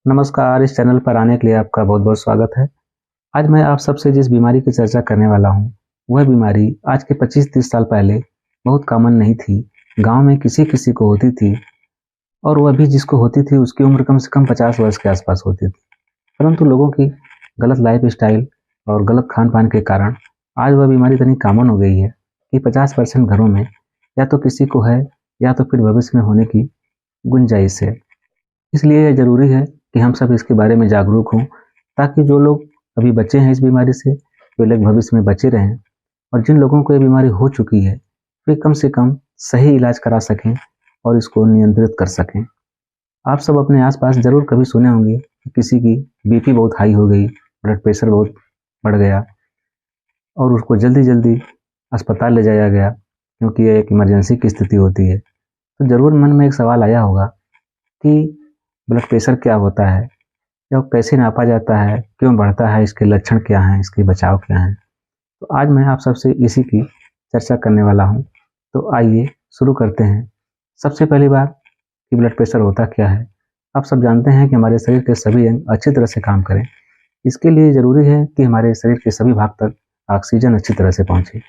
नमस्कार, इस चैनल पर आने के लिए आपका बहुत बहुत स्वागत है। आज मैं आप सबसे जिस बीमारी की चर्चा करने वाला हूँ, वह बीमारी आज के 25-30 साल पहले बहुत कॉमन नहीं थी। गांव में किसी किसी को होती थी और वह भी जिसको होती थी उसकी उम्र कम से कम 50 वर्ष के आसपास होती थी। परंतु लोगों की गलत लाइफ स्टाइल और गलत खान पान के कारण आज वह बीमारी इतनी कॉमन हो गई है कि 50% घरों में या तो किसी को है या तो फिर भविष्य में होने की गुंजाइश है। इसलिए यह जरूरी है कि हम सब इसके बारे में जागरूक हों, ताकि जो लोग अभी बचे हैं इस बीमारी से, वे लोग भविष्य में बचे रहें, और जिन लोगों को ये बीमारी हो चुकी है वे कम से कम सही इलाज करा सकें और इसको नियंत्रित कर सकें। आप सब अपने आसपास जरूर कभी सुने होंगे कि किसी की बीपी बहुत हाई हो गई, ब्लड प्रेशर बहुत बढ़ गया और उसको जल्दी जल्दी अस्पताल ले जाया गया क्योंकि यह एक इमरजेंसी की स्थिति होती है। तो जरूर मन में एक सवाल आया होगा कि ब्लड प्रेशर क्या होता है, यह कैसे नापा जाता है, क्यों बढ़ता है, इसके लक्षण क्या हैं, इसके बचाव क्या हैं। तो आज मैं आप सबसे इसी की चर्चा करने वाला हूं। तो आइए शुरू करते हैं। सबसे पहली बात कि ब्लड प्रेशर होता क्या है। आप सब जानते हैं कि हमारे शरीर के सभी अंग अच्छी तरह से काम करें, इसके लिए ज़रूरी है कि हमारे शरीर के सभी भाग तक ऑक्सीजन अच्छी तरह से पहुँचे।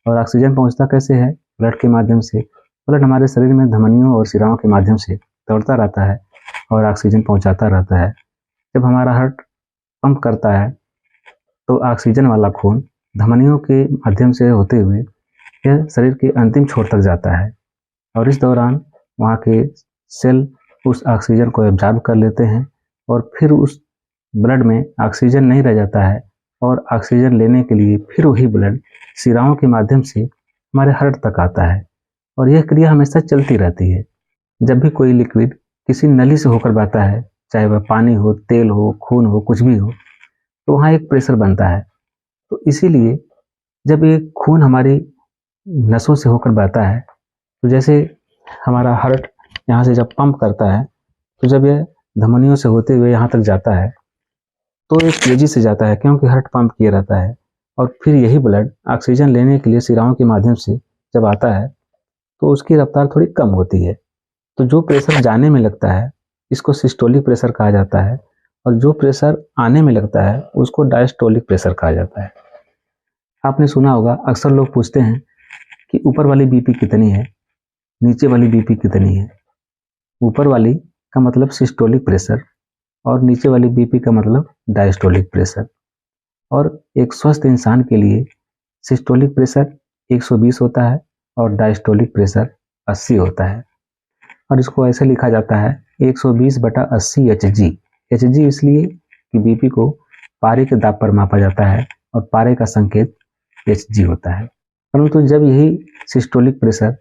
और ऑक्सीजन पहुँचता कैसे है? ब्लड के माध्यम से। ब्लड हमारे शरीर में धमनियों और शिराओं के माध्यम से दौड़ता रहता है और ऑक्सीजन पहुंचाता रहता है। जब हमारा हार्ट पंप करता है तो ऑक्सीजन वाला खून धमनियों के माध्यम से होते हुए यह शरीर के अंतिम छोर तक जाता है और इस दौरान वहाँ के सेल उस ऑक्सीजन को एब्जॉर्ब कर लेते हैं और फिर उस ब्लड में ऑक्सीजन नहीं रह जाता है और ऑक्सीजन लेने के लिए फिर वही ब्लड शिराओं के माध्यम से हमारे हार्ट तक आता है और यह क्रिया हमेशा चलती रहती है। जब भी कोई लिक्विड किसी नली से होकर बहता है, चाहे वह पानी हो, तेल हो, खून हो, कुछ भी हो, तो वहाँ एक प्रेशर बनता है। तो इसीलिए जब ये खून हमारी नसों से होकर बहता है, तो जैसे हमारा हार्ट यहाँ से जब पंप करता है, तो जब यह धमनियों से होते हुए यहाँ तक जाता है तो एक तेजी से जाता है क्योंकि हार्ट पंप किया रहता है और फिर यही ब्लड ऑक्सीजन लेने के लिए शिराओं के माध्यम से जब आता है तो उसकी रफ्तार थोड़ी कम होती है। तो जो प्रेशर जाने में लगता है इसको सिस्टोलिक प्रेशर कहा जाता है और जो प्रेशर आने में लगता है उसको डायस्टोलिक प्रेशर कहा जाता है। आपने सुना होगा, अक्सर लोग पूछते हैं कि ऊपर वाली बीपी कितनी है, नीचे वाली बीपी कितनी है। ऊपर वाली का मतलब सिस्टोलिक प्रेशर और नीचे वाली बीपी का मतलब डायस्टोलिक प्रेशर। और एक स्वस्थ इंसान के लिए सिस्टोलिक प्रेशर 120 होता है और डायस्टोलिक प्रेशर 80 होता है और इसको ऐसे लिखा जाता है 120/80 Hg। Hg इसलिए कि बीपी को पारे के दाब पर मापा जाता है और पारे का संकेत Hg होता है। परंतु जब यही सिस्टोलिक प्रेशर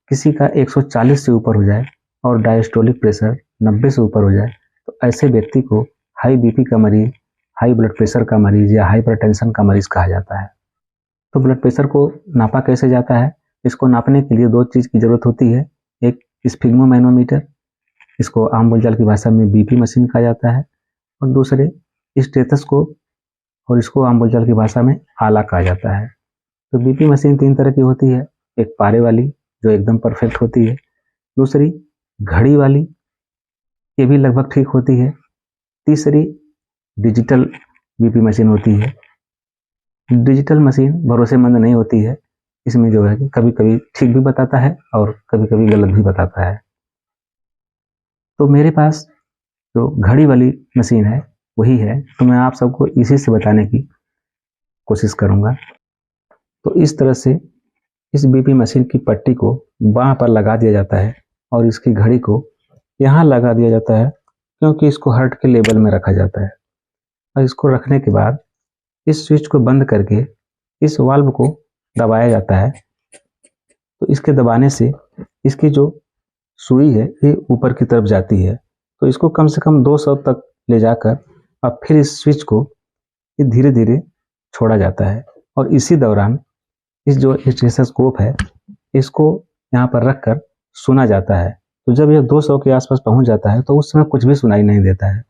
किसी का 140 से ऊपर हो जाए और डायस्टोलिक प्रेशर 90 से ऊपर हो जाए तो ऐसे व्यक्ति को हाई बीपी का मरीज, हाई ब्लड प्रेशर का मरीज या हाइपरटेंशन का मरीज कहा जाता है। तो ब्लड प्रेशर को नापा कैसे जाता है? इसको नापने के लिए दो चीज़ की जरूरत होती है। एक स्फिग्मोमैनोमीटर, इसको आम बोलचाल की भाषा में बीपी मशीन कहा जाता है, और दूसरे स्टेथोस्कोप, और इसको आम बोलचाल की भाषा में आला कहा जाता है। तो बीपी मशीन 3 तरह की होती है। एक पारे वाली जो एकदम परफेक्ट होती है, दूसरी घड़ी वाली, ये भी लगभग ठीक होती है, तीसरी डिजिटल बीपी मशीन होती है। डिजिटल मशीन भरोसेमंद नहीं होती है, इसमें जो है कि कभी कभी ठीक भी बताता है और कभी कभी गलत भी बताता है। तो मेरे पास जो घड़ी वाली मशीन है वही है, तो मैं आप सबको इसी से बताने की कोशिश करूंगा। तो इस तरह से इस बीपी मशीन की पट्टी को बाँह पर लगा दिया जाता है और इसकी घड़ी को यहाँ लगा दिया जाता है क्योंकि इसको हार्ट के लेवल में रखा जाता है। और इसको रखने के बाद इस स्विच को बंद करके इस वाल्व को दबाया जाता है। तो इसके दबाने से इसकी जो सुई है ये ऊपर की तरफ जाती है, तो इसको कम से कम 200 तक ले जाकर और फिर इस स्विच को धीरे धीरे छोड़ा जाता है और इसी दौरान इस जो स्टेथोस्कोप है इसको यहाँ पर रखकर सुना जाता है। तो जब यह 200 के आसपास पहुँच जाता है तो उस समय कुछ भी सुनाई नहीं देता है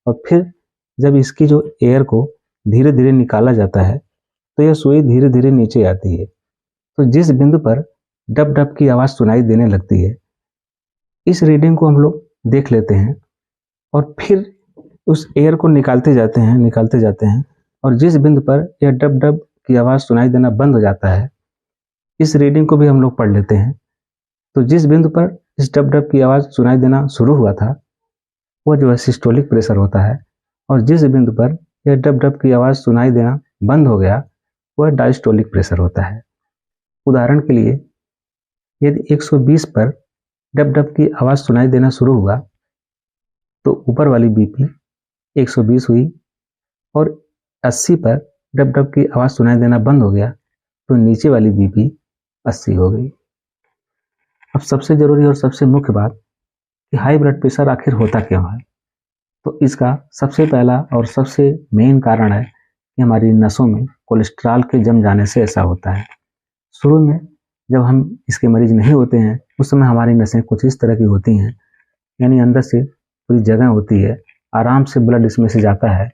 और फिर जब इसकी जो एयर को धीरे धीरे निकाला जाता है तो यह सुई धीरे धीरे नीचे आती है। तो जिस बिंदु पर डब डब की आवाज़ सुनाई देने लगती है, इस रीडिंग को हम लोग देख लेते हैं और फिर उस एयर को निकालते जाते हैं और जिस बिंदु पर यह डब डब की आवाज़ सुनाई देना बंद हो जाता है, इस रीडिंग को भी हम लोग पढ़ लेते हैं। तो जिस बिंदु पर इस डब डब की आवाज़ सुनाई देना शुरू हुआ था, वह जो है सिस्टोलिक प्रेशर होता है, और जिस बिंदु पर यह डब डब की आवाज़ सुनाई देना बंद हो गया, वह डायस्टोलिक प्रेशर होता है। उदाहरण के लिए, यदि 120 पर डब डब की आवाज़ सुनाई देना शुरू हुआ, तो ऊपर वाली बीपी 120 हुई, और 80 पर डब डब की आवाज़ सुनाई देना बंद हो गया, तो नीचे वाली बीपी 80 हो गई। अब सबसे ज़रूरी और सबसे मुख्य बात कि हाई ब्लड प्रेशर आखिर होता क्यों है। तो इसका सबसे पहला और सबसे मेन कारण है कि हमारी नसों में कोलेस्ट्रॉल के जम जाने से ऐसा होता है। शुरू में जब हम इसके मरीज नहीं होते हैं, उस समय हमारी नसें कुछ इस तरह की होती हैं, यानी अंदर से पूरी जगह होती है, आराम से ब्लड इसमें से जाता है,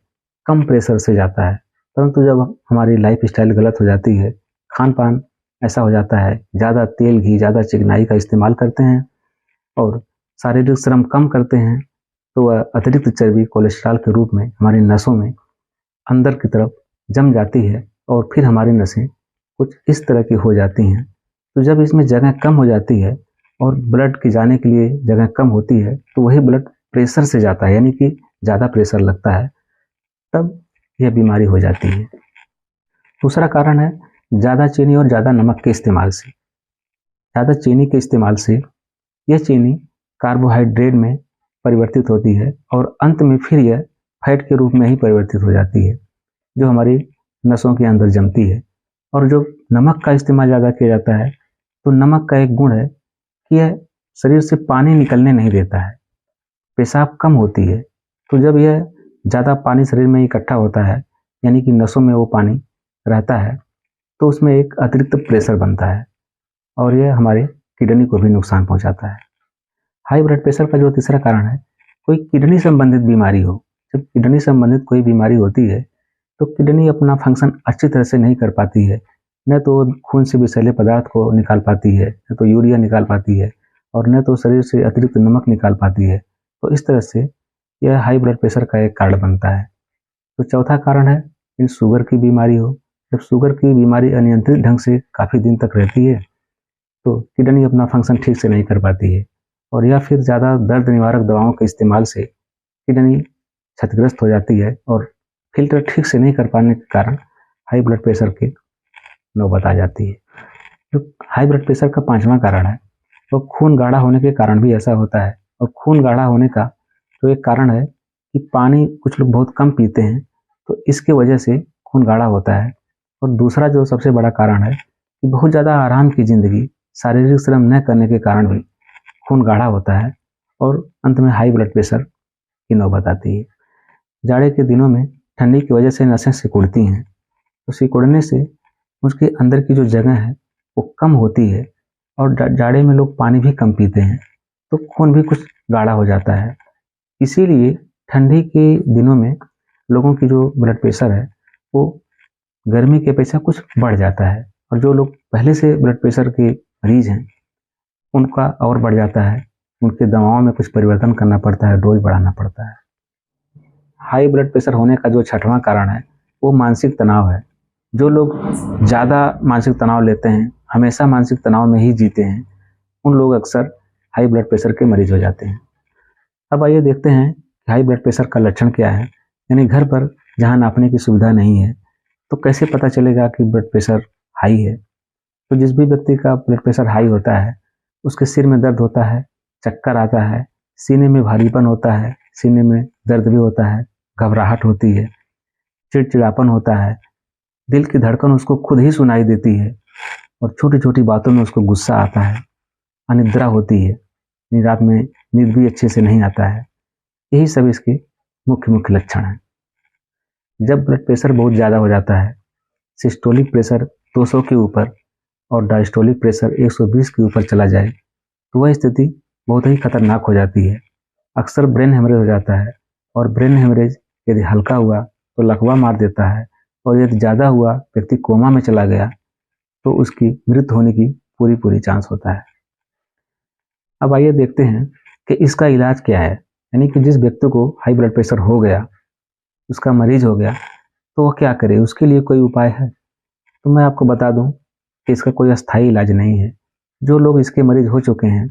कम प्रेशर से जाता है। परंतु जब हमारी लाइफ स्टाइल गलत हो जाती है, खान पान ऐसा हो जाता है, ज़्यादा तेल घी, ज़्यादा चिकनाई का इस्तेमाल करते हैं और शारीरिक श्रम कम करते हैं, तो वह अतिरिक्त चर्बी कोलेस्ट्रॉल के रूप में हमारी नसों में अंदर की तरफ जम जाती है, और फिर हमारी नसें कुछ इस तरह की हो जाती हैं। तो जब इसमें जगह कम हो जाती है और ब्लड के जाने के लिए जगह कम होती है, तो वही ब्लड प्रेशर से जाता है, यानी कि ज़्यादा प्रेशर लगता है, तब यह बीमारी हो जाती है। दूसरा कारण है ज़्यादा चीनी और ज़्यादा नमक के इस्तेमाल से। ज़्यादा चीनी के इस्तेमाल से यह चीनी कार्बोहाइड्रेट में परिवर्तित होती है और अंत में फिर यह फैट के रूप में ही परिवर्तित हो जाती है, जो हमारी नसों के अंदर जमती है। और जो नमक का इस्तेमाल ज़्यादा किया जाता है, तो नमक का एक गुण है कि यह शरीर से पानी निकलने नहीं देता है, पेशाब कम होती है। तो जब यह ज़्यादा पानी शरीर में इकट्ठा होता है, यानी कि नसों में वो पानी रहता है, तो उसमें एक अतिरिक्त प्रेशर बनता है और यह हमारे किडनी को भी नुकसान पहुंचाता है। हाई ब्लड प्रेशर का जो तीसरा कारण है, कोई किडनी संबंधित बीमारी हो। जब किडनी संबंधित कोई बीमारी होती है, तो किडनी अपना फंक्शन अच्छी तरह से नहीं कर पाती है, न तो खून से विषैले पदार्थ को निकाल पाती है, न तो यूरिया निकाल पाती है, और न तो शरीर से अतिरिक्त नमक निकाल पाती है। तो इस तरह से यह हाई ब्लड प्रेशर का एक कारण बनता है। तो चौथा कारण है इन शुगर की बीमारी हो। जब शुगर की बीमारी अनियंत्रित ढंग से काफ़ी दिन तक रहती है, तो किडनी अपना फंक्शन ठीक से नहीं कर पाती है, और या फिर ज़्यादा दर्द निवारक दवाओं के इस्तेमाल से किडनी क्षतिग्रस्त हो जाती है और फिल्टर ठीक से नहीं कर पाने के कारण हाई ब्लड प्रेशर की नौबत आ जाती है। जो हाई ब्लड प्रेशर का पांचवा कारण है, वो खून गाढ़ा होने के कारण भी ऐसा होता है। और खून गाढ़ा होने का तो एक कारण है कि पानी कुछ लोग बहुत कम पीते हैं, तो इसके वजह से खून गाढ़ा होता है। और दूसरा जो सबसे बड़ा कारण है कि बहुत ज़्यादा आराम की ज़िंदगी, शारीरिक श्रम न करने के कारण भी खून गाढ़ा होता है और अंत में हाई ब्लड प्रेशर की नौबत आती है। जाड़े के दिनों में ठंडी की वजह से नसें सिकुड़ती हैं, तो सिकुड़ने से उसके अंदर की जो जगह है वो कम होती है, और जाड़े में लोग पानी भी कम पीते हैं, तो खून भी कुछ गाढ़ा हो जाता है। इसीलिए ठंडी के दिनों में लोगों की जो ब्लड प्रेशर है वो गर्मी के अपेक्षा कुछ बढ़ जाता है, और जो लोग पहले से ब्लड प्रेशर के मरीज हैं उनका और बढ़ जाता है। उनके दवाओं में कुछ परिवर्तन करना पड़ता है, डोज बढ़ाना पड़ता है। हाई ब्लड प्रेशर होने का जो छठवां कारण है, वो मानसिक तनाव है। जो लोग ज़्यादा मानसिक तनाव लेते हैं, हमेशा मानसिक तनाव में ही जीते हैं, उन लोग अक्सर हाई ब्लड प्रेशर के मरीज हो जाते हैं। अब आइए देखते हैं कि हाई ब्लड प्रेशर का लक्षण क्या है। यानी घर पर जहाँ नापने की सुविधा नहीं है, तो कैसे पता चलेगा कि ब्लड प्रेशर हाई है। तो जिस भी व्यक्ति का ब्लड प्रेशर हाई होता है, उसके सिर में दर्द होता है, चक्कर आता है, सीने में भारीपन होता है, सीने में दर्द भी होता है, घबराहट होती है, चिड़चिड़ापन होता है, दिल की धड़कन उसको खुद ही सुनाई देती है, और छोटी छोटी बातों में उसको गुस्सा आता है, अनिद्रा होती है, रात में नींद भी अच्छे से नहीं आता है। यही सब इसके मुख्य मुख्य लक्षण हैं। जब ब्लड प्रेशर बहुत ज़्यादा हो जाता है, सिस्टोलिक प्रेशर 200 के ऊपर और डायस्टोलिक प्रेशर 120 के ऊपर चला जाए, तो वह स्थिति बहुत ही खतरनाक हो जाती है। अक्सर ब्रेन हेमरेज हो जाता है, और ब्रेन हेमरेज यदि हल्का हुआ तो लकवा मार देता है, और यदि ज़्यादा हुआ, व्यक्ति कोमा में चला गया, तो उसकी मृत्यु होने की पूरी चांस होता है। अब आइए देखते हैं कि इसका इलाज क्या है। यानी कि जिस व्यक्ति को हाई ब्लड प्रेशर हो गया, उसका मरीज हो गया, तो वह क्या करे, उसके लिए कोई उपाय है? तो मैं आपको बता दूं कि इसका कोई अस्थायी इलाज नहीं है। जो लोग इसके मरीज हो चुके हैं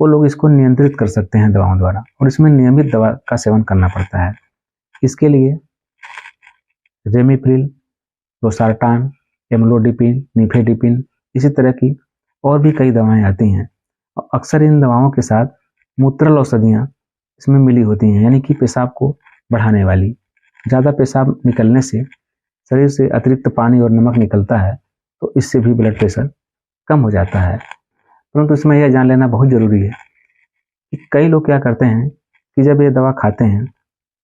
वो लोग इसको नियंत्रित कर सकते हैं दवाओं द्वारा, और इसमें नियमित दवा का सेवन करना पड़ता है। इसके लिए रेमिप्रिल, लोसार्टान, एम्लोडिपिन, निफेडिपिन, इसी तरह की और भी कई दवाएं आती हैं। और अक्सर इन दवाओं के साथ मूत्रल औषधियाँ इसमें मिली होती हैं, यानी कि पेशाब को बढ़ाने वाली। ज़्यादा पेशाब निकलने से शरीर से अतिरिक्त पानी और नमक निकलता है, तो इससे भी ब्लड प्रेशर कम हो जाता है। परंतु इसमें यह जान लेना बहुत ज़रूरी है कि कई लोग क्या करते हैं कि जब ये दवा खाते हैं,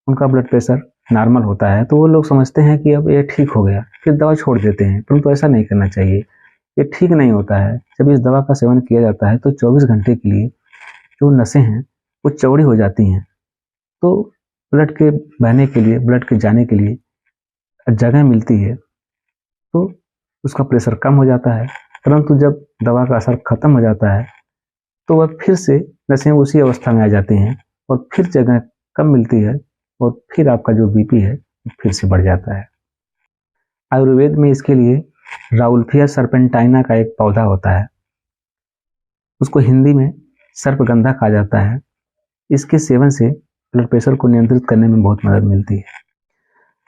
उनका ब्लड प्रेशर नॉर्मल होता है, तो वो लोग समझते हैं कि अब ये ठीक हो गया, फिर दवा छोड़ देते हैं। परंतु ऐसा नहीं करना चाहिए, ये ठीक नहीं होता है। जब इस दवा का सेवन किया जाता है तो 24 घंटे के लिए जो नसें हैं वो चौड़ी हो जाती हैं, तो ब्लड के बहने के लिए, ब्लड के जाने के लिए जगह मिलती है, तो उसका प्रेशर कम हो जाता है। परंतु जब दवा का असर खत्म हो जाता है तो वह फिर से नसें उसी अवस्था में आ जाती हैं और फिर जगह कम मिलती है, और फिर आपका जो बीपी है फिर से बढ़ जाता है। आयुर्वेद में इसके लिए राउल्फिया सर्पेंटाइना का एक पौधा होता है, उसको हिंदी में सर्पगंधा कहा जाता है। इसके सेवन से ब्लड प्रेशर को नियंत्रित करने में बहुत मदद मिलती है।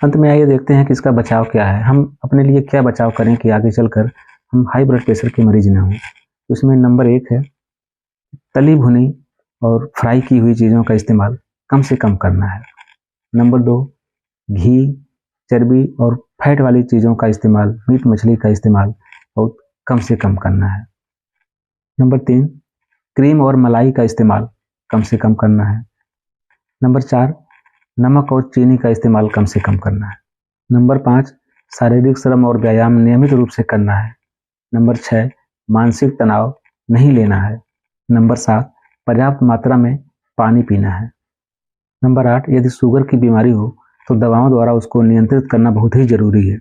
अंत में आइए देखते हैं कि इसका बचाव क्या है। हम अपने लिए क्या बचाव करें कि आगे चलकर हम हाई ब्लड प्रेशर के मरीज न हों। उसमें नंबर 1 है, तली भुनी और फ्राई की हुई चीज़ों का इस्तेमाल कम से कम करना है। नंबर 2, घी, चर्बी और फैट वाली चीज़ों का इस्तेमाल, मीट मछली का इस्तेमाल बहुत कम से कम करना है। नंबर 3, क्रीम और मलाई का इस्तेमाल कम से कम करना है। नंबर 4, नमक और चीनी का इस्तेमाल कम से कम करना है। नंबर 5, शारीरिक श्रम और व्यायाम नियमित रूप से करना है। नंबर 6, मानसिक तनाव नहीं लेना है। नंबर 7, पर्याप्त मात्रा में पानी पीना है। नंबर 8, यदि शुगर की बीमारी हो तो दवाओं द्वारा उसको नियंत्रित करना बहुत ही जरूरी है।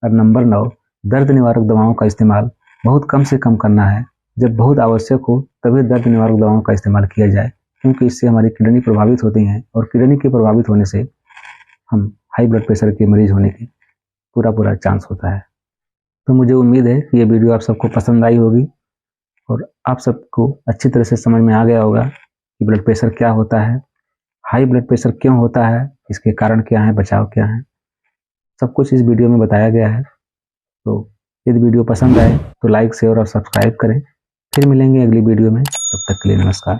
और नंबर 9, दर्द निवारक दवाओं का इस्तेमाल बहुत कम से कम करना है। जब बहुत आवश्यक हो तभी दर्द निवारक दवाओं का इस्तेमाल किया जाए, क्योंकि इससे हमारी किडनी प्रभावित होती हैं, और किडनी के प्रभावित होने से हम हाई ब्लड प्रेशर के मरीज होने की पूरा चांस होता है। तो मुझे उम्मीद है कि ये वीडियो आप सबको पसंद आई होगी और आप सबको अच्छी तरह से समझ में आ गया होगा कि ब्लड प्रेशर क्या होता है, हाई ब्लड प्रेशर क्यों होता है, इसके कारण क्या हैं, बचाव क्या हैं, सब कुछ इस वीडियो में बताया गया है। तो यदि वीडियो पसंद आए तो लाइक, शेयर और सब्सक्राइब करें। फिर मिलेंगे अगली वीडियो में, तब तक के लिए नमस्कार।